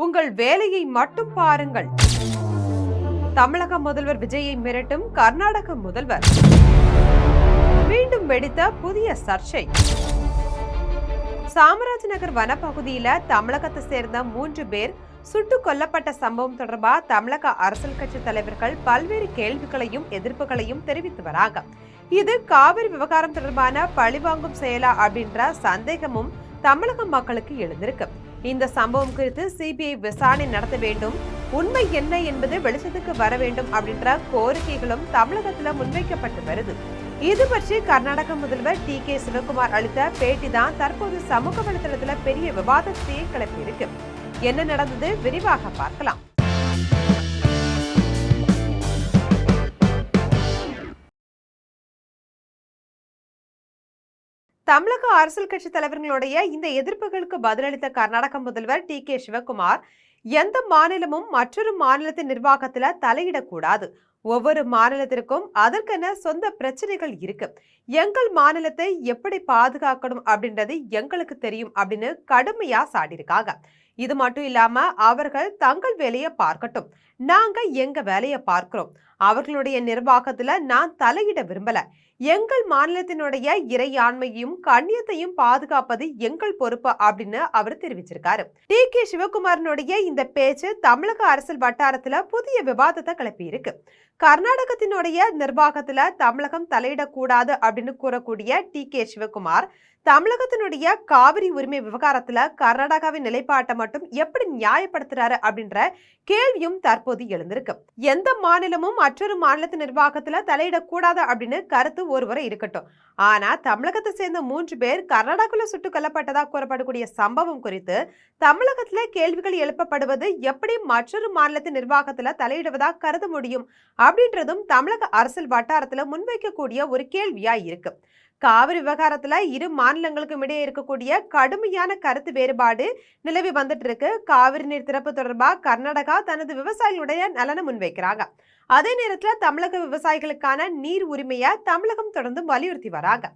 உங்கள் வேலையை மட்டும் பாருங்கள். தமிழக முதல்வர் விஜயை மிரட்டும் கர்நாடக முதல்வர். மீண்டும் வெடித்த புதிய சர்ச்சை. சாமராஜநகர் வனப்பகுதியில தமிழகத்தை சேர்ந்த 3 பேர் சுட்டுக் கொல்லப்பட்ட சம்பவம் தொடர்பா தமிழக அரசியல் கட்சி தலைவர்கள் பல்வேறு கேள்விகளையும் எதிர்ப்புகளையும் தெரிவித்து வராங்க. இது காவிரி விவகாரம் தொடர்பான பழிவாங்கும் செயலா அப்படின்ற சந்தேகமும் தமிழக மக்களுக்கு எழுந்திருக்கு. இந்த சம்பவம் குறித்து சிபிஐ விசாரணை நடத்த வேண்டும், உண்மை என்ன என்பது வெளிச்சத்துக்கு வர வேண்டும் அப்படின்ற கோரிக்கைகளும் தமிழகத்துல முன்வைக்கப்பட்டு வருது. இது பற்றி கர்நாடக முதல்வர் டி.கே. சிவகுமார் அளித்த பேட்டி தான் தற்போது சமூக வலைதளத்துல பெரிய விவாதத்தையே கிளப்பியிருக்கு. என்ன நடந்தது விரிவாக பார்க்கலாம். தமிழக அரசியல் கட்சி தலைவர்களுடைய இந்த எதிர்ப்புகளுக்கு பதிலளித்த கர்நாடக முதல்வர் டி.கே. சிவகுமார், எந்த மாநிலமும் மற்றொரு மாநிலத்தின் நிர்வாகத்துல தலையிடக்கூடாது. ஒவ்வொரு மாநிலத்திற்கும் அதற்கென சொந்த பிரச்சனைகள் இருக்கு. எங்கள் மாநிலத்தை எப்படி பாதுகாக்கணும் அப்படின்றது எங்களுக்கு தெரியும் அப்படின்னு கடுமையா சாடியிருக்காங்க. இது மட்டும் இல்லாம அவர்கள் தங்கள் வேலையை பார்க்கட்டும், நாங்க எங்க வேலையை பார்க்கிறோம். அவர்களுடைய நிர்வாகத்துல நான் தலையிட விரும்பல. எங்கள் மாநிலத்தினுடைய இறையாண்மையும் கண்ணியத்தையும் பாதுகாப்பது எங்கள் பொறுப்பு அப்படின்னு அவர் தெரிவிச்சிருக்காரு. டி.கே. சிவகுமாரனுடைய இந்த பேச்சு தமிழக அரசியல் வட்டாரத்துல புதிய விவாதத்தை கிளப்பி இருக்கு. கர்நாடகத்தினுடைய நிர்வாகத்துல தமிழகம் தலையிடக்கூடாது அப்படின்னு கூறக்கூடிய டி.கே. சிவகுமார், தமிழகத்தினுடைய காவிரி உரிமை விவகாரத்துல கர்நாடகாவின் நிலைப்பாட்டை மட்டும் எப்படி நியாயப்படுத்துறாரு அப்படின்ற கேள்வியும் தற்போது எழுந்திருக்கு. எந்த மாநிலமும் மற்றொரு மாநிலத்தின் நிர்வாகத்துல தலையிடக்கூடாது அப்படின்னு கருத்து ஒருவரை இருக்கட்டும். ஆனா தமிழகத்தை சேர்ந்த 3 பேர் கர்நாடகாவில சுட்டுக் கொல்லப்பட்டதா கூறப்படக்கூடிய சம்பவம் குறித்து தமிழகத்துல கேள்விகள் எழுப்பப்படுவது எப்படி மற்றொரு மாநிலத்தின் நிர்வாகத்துல தலையிடுவதா கருத முடியும் அப்படின்றதும் தமிழக அரசியல் வட்டாரத்துல முன்வைக்கக்கூடிய ஒரு கேள்வியா இருக்கு. காவிரி விவகாரத்துல இரு மாநிலங்களுக்கும் இடையே இருக்கக்கூடிய கடுமையான கருத்து வேறுபாடு நிலவி வந்துட்டு இருக்கு. காவிரி நீர் திறப்பு தொடர்பா கர்நாடகா தனது விவசாயிகளுடைய நலனை முன்வைக்கிறாங்க. அதே நேரத்துல தமிழக விவசாயிகளுக்கான நீர் உரிமையை தமிழகம் தொடர்ந்து வலியுறுத்தி வராங்க.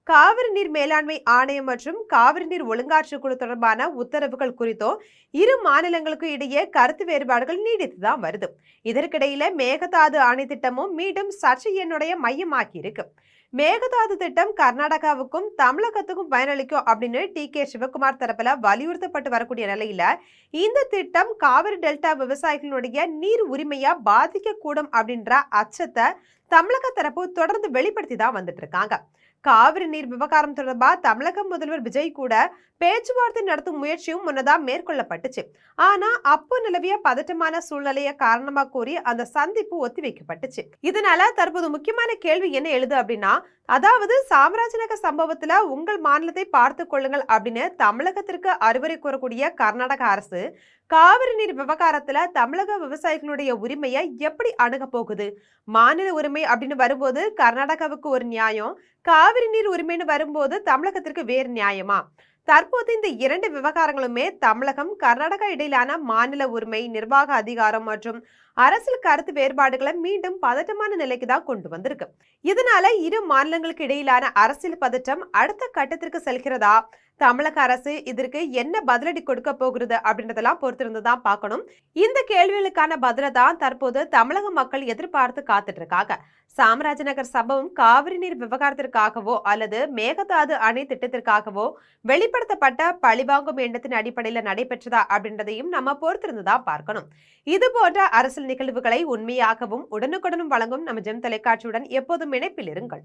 காவிரி நீர் மேலாண்மை ஆணையம் மற்றும் காவிரி நீர் ஒழுங்காற்று குழு தொடர்பான உத்தரவுகள் குறித்தோ இரு மாநிலங்களுக்கும் இடையே கருத்து வேறுபாடுகள் நீடித்துதான் வருது. இதற்கிடையில மேகதாது அணை திட்டமும் மீண்டும் சர்ச்சையினுடைய மையமாக்கி இருக்கு. மேகதாது திட்டம் கர்நாடகாவுக்கும் தமிழகத்துக்கும் பயனளிக்கும் அப்படின்னு டி.கே. சிவகுமார் தரப்புல வலியுறுத்தப்பட்டு வரக்கூடிய நிலையில இந்த திட்டம் காவிரி டெல்டா விவசாயிகளுடைய நீர் உரிமையா பாதிக்க கூடும் அப்படின்ற அச்சத்தை தமிழக தரப்பு தொடர்ந்து வெளிப்படுத்தி தான் வந்துட்டு இருக்காங்க. காவிரி நீர் விவகாரம் தொடர்பா தமிழக முதல்வர் விஜய் கூட பேச்சுவார்த்தை நடத்தும் முயற்சியும் முன்னதா மேற்கொள்ளப்பட்டுச்சு. ஆனா அப்போ நிலவிய பதட்டமான சூழ்நிலையை காரணமா கூறி அந்த சந்திப்பு ஒத்திவைக்கப்பட்டுச்சு. இதனால தற்போது முக்கியமான கேள்வி என்ன எழுது அப்படின்னா, அதாவது சாமராஜநகர் சம்பவத்துல உங்கள் மாநிலத்தை பார்த்து கொள்ளுங்கள் அப்படின்னு தமிழகத்திற்கு அறிவுரை கூறக்கூடிய கர்நாடக அரசு காவிரி நீர் விவகாரத்துல தமிழக விவசாயிகளுடைய உரிமையை எப்படி அணுக போகுது? மாநில உரிமை அப்படின்னு வரும்போது கர்நாடகாவுக்கு ஒரு நியாயம், காவிரி நீர் உரிமைன்னு வரும்போது தமிழகத்திற்கு வேறு நியாயமா? தற்போது இந்த 2 விவகாரங்களுமே தமிழகம் கர்நாடகா இடையிலான மாநில உரிமை, நிர்வாக அதிகாரம் மற்றும் அரசியல் கருத்து வேறுபாடுகளை மீண்டும் பதட்டமான நிலைக்கு தான் கொண்டு வந்திருக்கு. இதனால இரு மாநிலங்களுக்கு இடையிலான அரசியல் பதட்டம் அடுத்த கட்டத்திற்கு செல்கிறதா? தமிழக அரசு இதற்கு என்ன பதிலடி கொடுக்க போகிறது அப்படின்றதெல்லாம் பொறுத்திருந்துதான் பார்க்கணும். இந்த கேள்விகளுக்கான பதிலை தான் தற்போது தமிழக மக்கள் எதிர்பார்த்து காத்துட்டு இருக்காங்க. சாமராஜநகர் சம்பவம் காவிரி நீர் விவகாரத்திற்காகவோ அல்லது மேகதாது அணை திட்டத்திற்காகவோ வெளிப்படுத்தப்பட்ட பழிவாங்கும் எண்ணத்தின் அடிப்படையில நடைபெற்றதா அப்படின்றதையும் நம்ம பொறுத்திருந்துதான் பார்க்கணும். இது போன்ற அரசியல் நிகழ்வுகளை உண்மையாகவும் உடனுக்குடனும் வழங்கும் நம்ம ஜெம் தொலைக்காட்சியுடன் எப்போதும் இணைப்பில் இருங்கள்.